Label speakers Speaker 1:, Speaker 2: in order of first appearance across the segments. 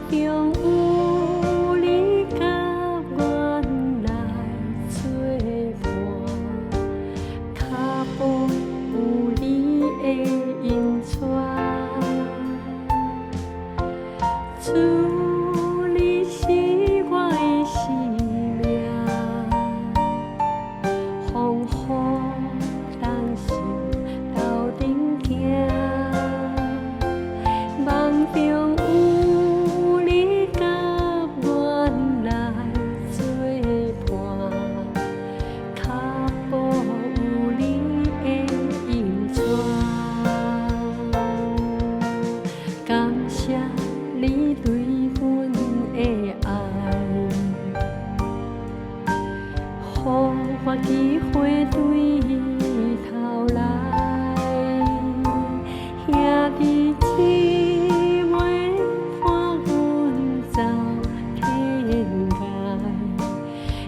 Speaker 1: 中有你甲阮来作伴，脚步有你的印纸。主，你是我的生命，风雨当心斗阵行，梦中有你甲阮来作伴，脚步有你的印纸。感谢你对阮的爱，予我机会对头来，兄弟姊妹伴阮走天涯，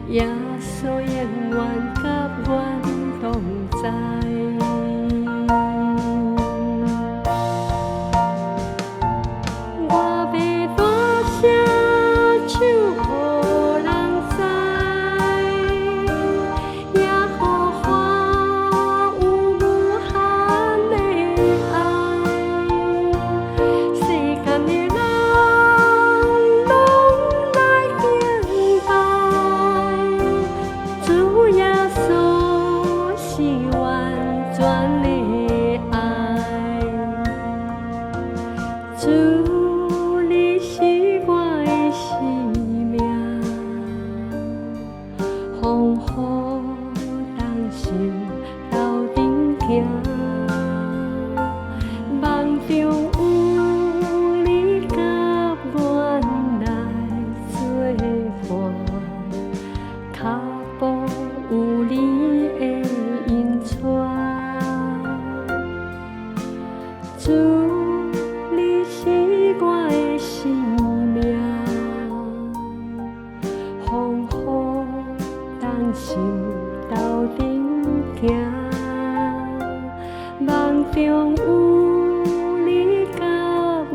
Speaker 1: 耶稣永远甲阮同在。我要大声唱，予人知，耶和华有无限的爱。世间的人拢来敬拜，主耶稣是完全的爱。主，你是我的生命，风雨当心斗阵行，梦中有你甲阮来作伴，脚步有你的印纸。主，你是我的生命，风雨当心斗阵行，梦中有你甲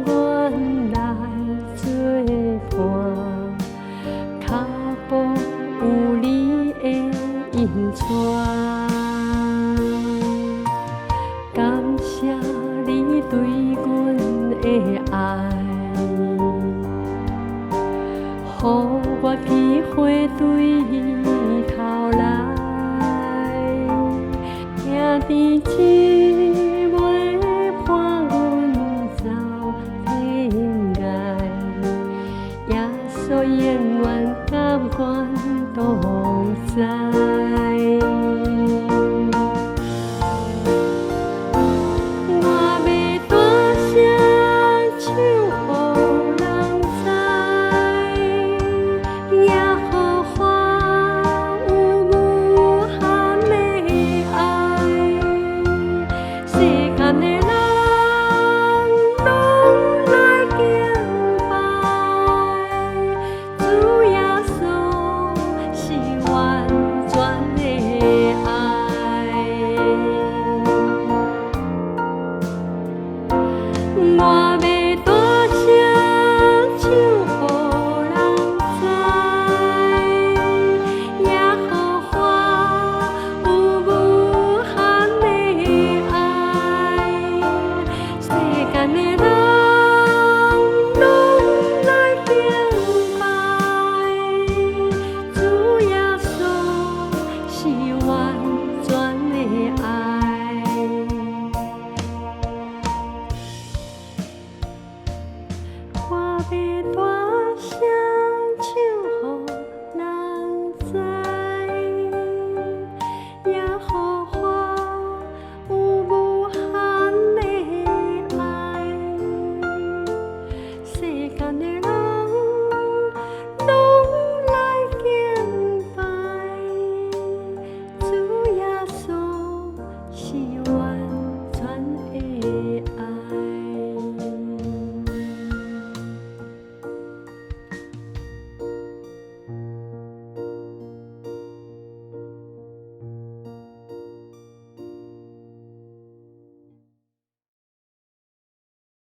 Speaker 1: 阮来作伴，脚步有你的印纸。感谢你对阮的爱，予我机会对头来，兄弟姊妹伴阮走天涯，耶稣永远甲阮同在。我要大声唱，予人知，耶和华有无限的爱。世间的人拢来敬拜，主耶稣是完全的爱。我要大声唱，予人知，耶和华有无限的爱。世间的人拢来敬拜，主耶稣是完全的爱。我要大声唱，予人知，耶和华